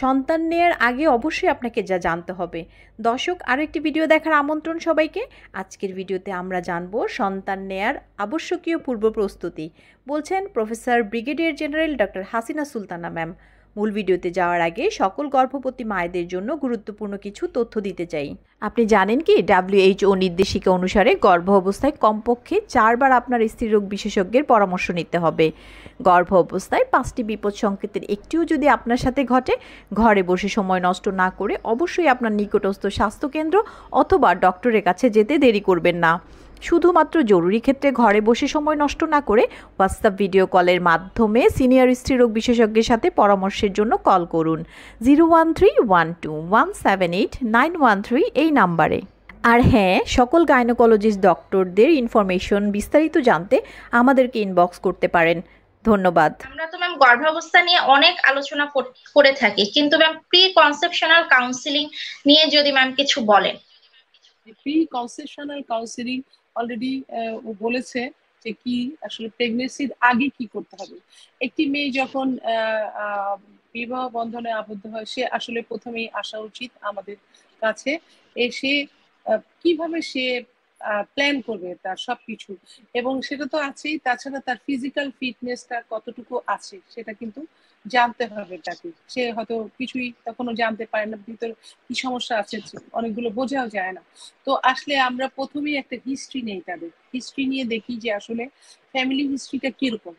সন্তান নেয়ার আগে অবশ্যই আপনাকে যা জানতে হবে। দর্শক, আরও একটি ভিডিও দেখার আমন্ত্রণ সবাইকে। আজকের ভিডিওতে আমরা জানব সন্তান নেয়ার আবশ্যকীয় পূর্ব প্রস্তুতি, বলছেন professor brigadier general doctor Hasina Sultana ma'am. মূল ভিডিওতে যাওয়ার আগে সকল গর্ভবতী মায়েদের জন্য গুরুত্বপূর্ণ কিছু তথ্য দিতে চাই। আপনি জানেন কি, WHO নির্দেশিকা অনুসারে গর্ভ অবস্থায় কমপক্ষে 4 বার আপনার স্ত্রীরোগ বিশেষজ্ঞের পরামর্শ নিতে হবে। গর্ভ অবস্থায় 5টি বিপদ সংকেতের একটিও যদি আপনার সাথে ঘটে, ঘরে বসে সময় নষ্ট না করে অবশ্যই আপনার নিকটস্থ স্বাস্থ্যকেন্দ্র অথবা ডক্টরের কাছে যেতে দেরি করবেন না। শুধুমাত্র জরুরি ক্ষেত্রে ঘরে বসে সময় নষ্ট না করে হোয়াটসঅ্যাপ ভিডিও কলের মাধ্যমে সিনিয়র স্ত্রীরোগ বিশেষজ্ঞের সাথে পরামর্শের জন্য কল করুন 01312178913 এই নাম্বারে। আর হ্যাঁ, সকল গাইনোকোলজিস্ট ডক্টরদের ইনফরমেশন বিস্তারিত জানতে আমাদেরকে ইনবক্স করতে পারেন। ধন্যবাদ। আমরা তো ম্যাম গর্ভাবস্থা নিয়ে অনেক আলোচনা করে থাকি, কিন্তু ম্যাম প্রি কনসেপশনাল কাউন্সিলিং নিয়ে যদি ম্যাম কিছু বলেন। প্রি কনসেপশনাল কাউন্সিলিং অলরেডি বলেছে যে কি আসলে প্রেগনেন্সির আগে কি করতে হবে। একটি মেয়ে যখন বিবাহ বন্ধনে আবদ্ধ হয়, সে আসলে প্রথমেই আসা উচিত আমাদের কাছে, এসে কিভাবে সে প্ল্যান করবে তার সবকিছু, এবং সেটা তো আছেই, তাছাড়া তার ফিজিক্যাল ফিটনেসটা কতটুকু আছে সেটা কিন্তু জানতে হবে তাকে। সে হয়তো কিছুই তখনও জানতে পারে না, ভিতরে কি সমস্যা আছে অনেকগুলো বোঝাও যায় না। তো আসলে আমরা প্রথমেই একটা হিস্ট্রি নেই, তাদের হিস্ট্রি নিয়ে দেখি যে আসলে ফ্যামিলি হিস্ট্রিটা কিরকম,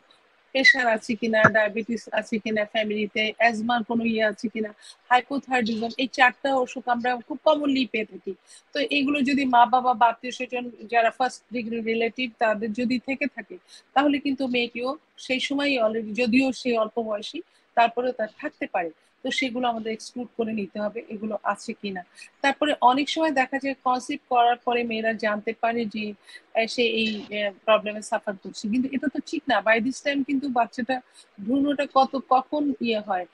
প্রেশার আছে কিনা, ডায়াবেটিস আছে কিনা ফ্যামিলিতে, অ্যাজমার কোনো ইয়ে আছে কিনা, হাইপোথাইরয়েডিজম, এই 4টা অসুখ আমরা খুব কমনলি পেয়ে থাকি। তো এগুলো যদি মা বাবা বা আত্মীয় স্বজন যারা ফার্স্ট ডিগ্রি রিলেটিভ তাদের যদি থেকে থাকে, তাহলে কিন্তু মেয়েটিও সেই সময় অলরেডি, যদিও সে অল্প বয়সী, তারপরে তার থাকতে পারে। তো সেগুলো আমাদের এক্সক্লুড করে নিতে হবে এগুলো আছে কিনা। তারপরে অনেক সময় দেখা যায় কনসিভ করার পরে মেয়েরা জানতে পারে যে সে এই প্রবলেমে সাফার করছে, কিন্তু এটা তো ঠিক না। বাই দিস টাইম কিন্তু বাচ্চাটা, ভ্রূণটা কখন ইয়ে হয়,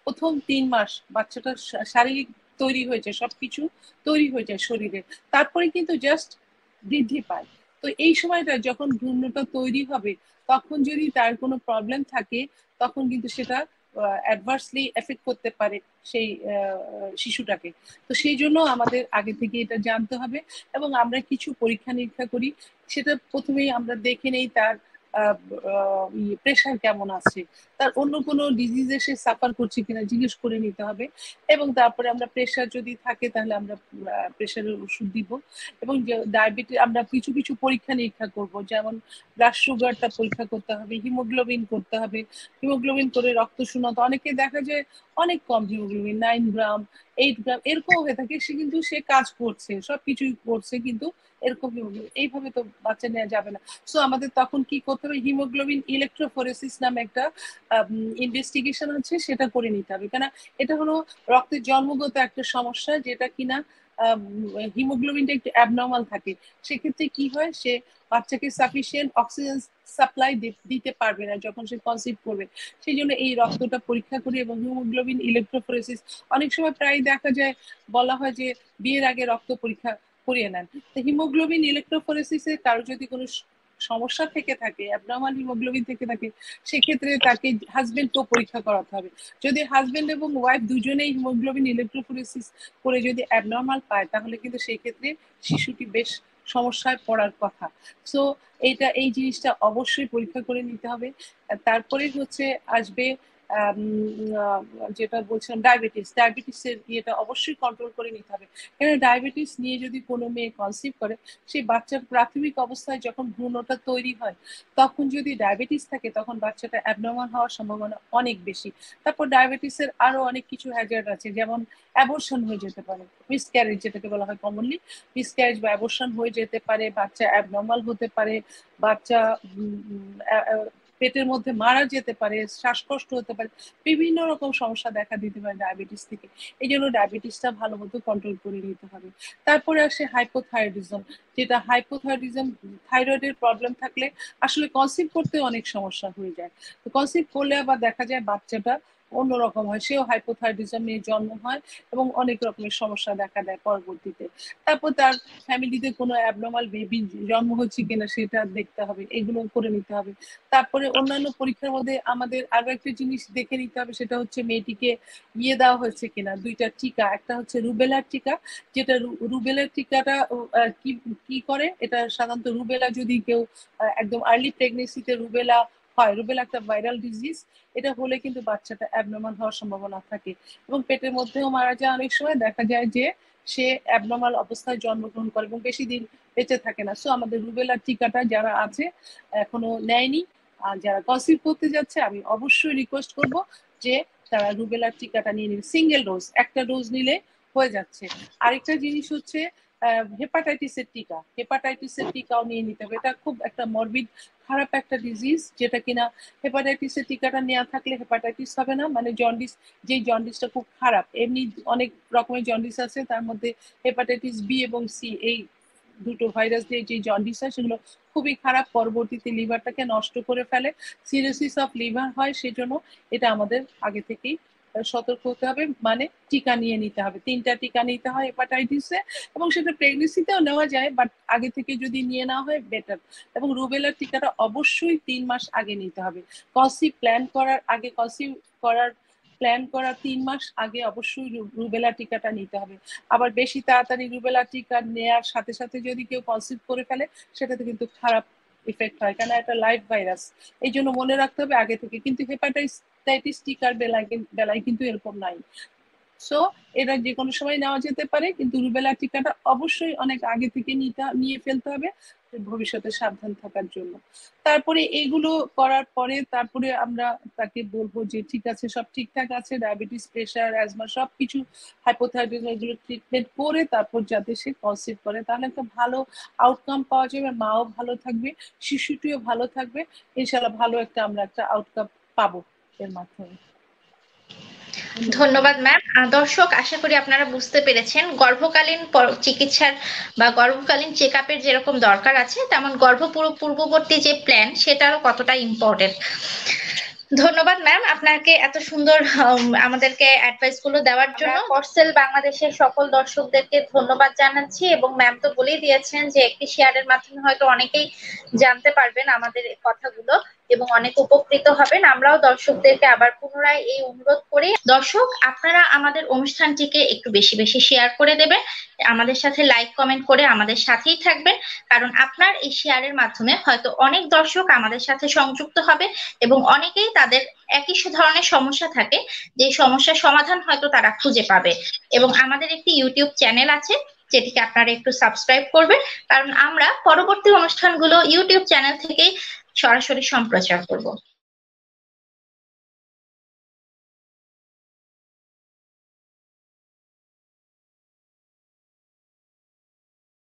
প্রথম 3 মাস বাচ্চাটা শারীরিক তৈরি হয়ে যায়, সবকিছু তৈরি হয়ে যায় শরীরে, তারপরে কিন্তু জাস্ট বৃদ্ধি পায়। তো এই সময়টা যখন ভ্রূণটা তৈরি হবে, তখন যদি তার কোনো প্রবলেম থাকে, তখন কিন্তু সেটা অ্যাডভার্সলি এফেক্ট করতে পারে সেই শিশুটাকে। তো সেই জন্য আমাদের আগে থেকে এটা জানতে হবে, এবং আমরা কিছু পরীক্ষা নিরীক্ষা করি। সেটা প্রথমেই আমরা দেখে নেই তার প্রেশার কেমন আছে, তার অন্য কোনো ডিজিজে সে সাফার করছে কিনা জিজ্ঞেস করে নিতে হবে, এবং তারপরে আমরা প্রেশার যদি থাকে তাহলে আমরা প্রেশারের ওষুধ দিব। এবং ডায়াবেটিস আমরা কিছু কিছু পরীক্ষা নিরীক্ষা করব, যেমন ব্লাড সুগারটা পরীক্ষা করতে হবে, হিমোগ্লোবিন করতে হবে। হিমোগ্লোবিন করে রক্ত শূন্যতা, অনেকে দেখা যায় অনেক কম হিমোগ্লোবিন, 9 গ্রাম 8 গ্রাম এরকম হয়ে থাকে, সে কিন্তু সে কাজ করছে, সবকিছুই করছে, কিন্তু এরকম হিমোগ্লোবিন, এইভাবে তো বাচ্চা নেওয়া যাবে না। সো আমাদের তখন কি করতে হবে, হিমোগ্লোবিন ইলেকট্রোফোরেসিস নামে একটা ইনভেস্টিগেশন আছে, সেটা করে নিতে হবে। কেন, এটা হলো রক্তের জন্মগত একটা সমস্যা, যেটা কিনা হিমোগ্লোবিনটা একটু অ্যাবনর্মাল থাকে। সেক্ষেত্রে কি হয়, সে বাচ্চাকে সাফিসিয়েন্ট অক্সিজেন সাপ্লাই দিতে পারবে না যখন সে কনসিভ করবে। সেই জন্য এই রক্তটা পরীক্ষা করি, এবং হিমোগ্লোবিন ইলেকট্রোফোরেসিস অনেক সময় প্রায় দেখা যায়, বলা হয় যে বিয়ের আগে রক্ত পরীক্ষা করিয়ে নেন। তো হিমোগ্লোবিন ইলেকট্রোফোরেসিসে কারো যদি কোনো সমস্যা থেকে থাকে, অ্যাবনর্মাল হিমোগ্লোবিন থেকে থাকে, সেক্ষেত্রে তাকে হাজবেন্ডকেও পরীক্ষা করাতে হবে। যদি হাজবেন্ড এবং ওয়াইফ দুজনেই হিমোগ্লোবিন ইলেকট্রোফোরেসিস করে যদি অ্যাবনর্মাল পায়, তাহলে কিন্তু সেই ক্ষেত্রে শিশুটি বেশ সমস্যায় পড়ার কথা। সো এই জিনিসটা অবশ্যই পরীক্ষা করে নিতে হবে। তারপরে হচ্ছে আসবে যেটা বলছিলাম, ডায়াবেটিসের ইয়েটা অবশ্যই কন্ট্রোল করে নিতে হবে। কেন, ডায়াবেটিস নিয়ে যদি কোনো মেয়ে কনসিভ করে, সেই বাচ্চার প্রাথমিক অবস্থায় যখন ভ্রূণটা তৈরি হয়, তখন যদি ডায়াবেটিস থাকে, তখন বাচ্চাটা অ্যাবনর্মাল হওয়ার সম্ভাবনা অনেক বেশি। তারপর ডায়াবেটিসের আরো অনেক কিছু হ্যাজার্ড আছে, যেমন অ্যাবর্শন হয়ে যেতে পারে, মিসক্যারেজ যেটাকে বলা হয় কমনলি, মিসক্যারেজ বা অ্যাবর্শন হয়ে যেতে পারে, বাচ্চা অ্যাবনর্মাল হতে পারে, বাচ্চা পেটের মধ্যে মারা যেতে পারে, শ্বাসকষ্ট হতে পারে, বিভিন্ন রকম সমস্যা দেখা দিতে পারে ডায়াবেটিস থেকে। এই জন্য ডায়াবেটিসটা ভালো মতো কন্ট্রোল করে নিতে হবে। তারপরে আসে হাইপোথাইরয়েডিজম, যেটা হাইপোথাইরয়েডিজম, থাইরয়েডের প্রবলেম থাকলে আসলে কনসিভ করতে অনেক সমস্যা হয়ে যায়। তো কনসিভ করলে আবার দেখা যায় বাচ্চাটা অন্যরকম হয়, সেও হাইপোথাইরয়েডিজম নিয়ে জন্ম হয় এবং অনেক রকমের সমস্যা দেখা দেয় পরবর্তীতে। তারপর তার ফ্যামিলিতে কোনো অ্যাবনর্মাল বেবি জন্ম হচ্ছে কিনা সেটা দেখতে হবে, এগুলো করে নিতে হবে। তারপরে অন্যান্য পরীক্ষার মধ্যে আমাদের আরো একটা জিনিস দেখে নিতে হবে, সেটা হচ্ছে মেয়েটিকে দেওয়া হয়েছে কিনা 2টা টিকা। একটা হচ্ছে রুবেলার টিকা, যেটা রুবেলার টিকাটা কি কি করে, এটা সাধারণত রুবেলা যদি কেউ একদম আর্লি প্রেগনেন্সিতে রুবেলা হয়, রুবেলা একটা ভাইরাল ডিজিজ, এটা হলে কিন্তু বাচ্চাটা অ্যাবনর্মাল হওয়ার সম্ভাবনা থাকে এবং পেটের মধ্যেও মারা যায়। অনেক সময় দেখা যায় যে সে অ্যাবনর্মাল অবস্থায় জন্মগ্রহণ করে এবং বেশি দিন বেঁচে থাকে না। সো আমাদের রুবেলার টিকাটা যারা আছে এখনো নেয়নি, আর যারা কনসিভ করতে যাচ্ছে, আমি অবশ্যই রিকোয়েস্ট করব যে তারা রুবেলার টিকাটা নিয়ে নিবে। সিঙ্গেল ডোজ, একটা ডোজ নিলে হয়ে যাচ্ছে। আরেকটা জিনিস হচ্ছে হেপাটাইটিসের টিকা, হেপাটাইটিসের টিকাও নিয়ে নিতে হবে। এটা খুব একটা মরবিড খারাপ একটা ডিজিজ, যেটা কিনা হেপাটাইটিসের টিকাটা নেওয়া থাকলে হেপাটাইটিস হবে না, মানে জন্ডিস, যে জন্ডিসটা খুব খারাপ। এমনি অনেক রকমের জন্ডিস আছে, তার মধ্যে হেপাটাইটিস বি এবং সি, এই দুটো ভাইরাস দিয়ে যে জন্ডিস হয় সেগুলো খুবই খারাপ, পরবর্তীতে লিভারটাকে নষ্ট করে ফেলে, সিরোসিস অফ লিভার হয়। সেজন্য এটা আমাদের আগে থেকেই সতর্ক হতে হবে, মানে টিকা নিয়ে নিতে হবে। 3টা টিকা নিতে হয় হেপাটাইটিসে, এবং সেটা প্রেগনেন্সিতেও নেওয়া যায়, বাট আগে থেকে যদি নিয়ে নেওয়া হয় বেটার। এবং রুবেলার টিকাটা অবশ্যই 3 মাস আগে নিতে হবে। কনসিভ প্ল্যান করার আগে, কনসিভ করার প্ল্যান করার 3 মাস আগে অবশ্যই রুবেলা টিকাটা নিতে হবে। আবার বেশি তাড়াতাড়ি রুবেলা টিকা নেওয়ার সাথে সাথে যদি কেউ কনসিভ করে ফেলে, সেটাতে কিন্তু খারাপ ইফেক্ট হয়, কেন একটা লাইভ ভাইরাস। এই জন্য মনে রাখতে হবে আগে থেকে। কিন্তু হেপাটাইটিস টিকার বেলায় কিন্তু এরকম নাই। সো এটা যে কোনো সময় নেওয়া যেতে পারে, কিন্তু রুবেলা টিকাটা অবশ্যই অনেক আগে থেকে নিয়ে ফেলতে হবে ভবিষ্যতে সাবধান থাকার জন্য। তারপরে এইগুলো করার পরে তারপরে আমরা তাকে বলবো যে ঠিক আছে, সব ঠিকঠাক আছে, ডায়াবেটিস, প্রেশার, অ্যাজমা সবকিছু, হাইপোথাইরয়েডিজম, এগুলো ট্রিটমেন্ট করে তারপর যাতে সে কনসিভ করে, তাহলে একটা ভালো আউটকাম পাওয়া যাবে। মাও ভালো থাকবে, শিশুটিও ভালো থাকবে, ইনশাআল্লাহ ভালো আমরা একটা আউটকাম পাবো এর মাধ্যমে। ধন্যবাদ ম্যাম। দর্শক, আশা করি আপনারা বুঝতে পেরেছেন গর্ভকালীন চিকিৎসার বা গর্ভকালীন চেক আপের যেরকম দরকার আছে, তেমন পূর্ববর্তী যে প্ল্যান সেটারও কতটা ইম্পর্টেন্ট। ধন্যবাদ ম্যাম আপনাকে এত সুন্দর আমাদেরকে অ্যাডভাইস গুলো দেওয়ার জন্য। ফরসেল বাংলাদেশের সকল দর্শকদেরকে ধন্যবাদ জানাচ্ছি, এবং ম্যাম তো বলেই দিয়েছেন যে একটি শেয়ারের মাধ্যমে হয়তো অনেকেই জানতে পারবেন আমাদের কথাগুলো এবং অনেক উপকৃত হবেন। আমরাও দর্শকদেরকে আবার পুনরায় এই অনুরোধ করি, দর্শক আপনারা আমাদের অনুষ্ঠানটিকে একটু বেশি বেশি শেয়ার করে দেবেন, আমাদের সাথে লাইক কমেন্ট করে আমাদের সাথেই থাকবেন, কারণ আপনার এই শেয়ারের মাধ্যমে হয়তো অনেক দর্শক আমাদের সাথে সংযুক্ত হবে এবং অনেকেই তাদের একই ধরনের সমস্যা থাকে, যে সমস্যার সমাধান হয়তো তারা খুঁজে পাবে। এবং আমাদের একটি ইউটিউব চ্যানেল আছে, যেটিকে আপনারা একটু সাবস্ক্রাইব করবেন, কারণ আমরা পরবর্তী অনুষ্ঠানগুলো ইউটিউব চ্যানেল থেকেই সরাসরি সম্প্রচার করব।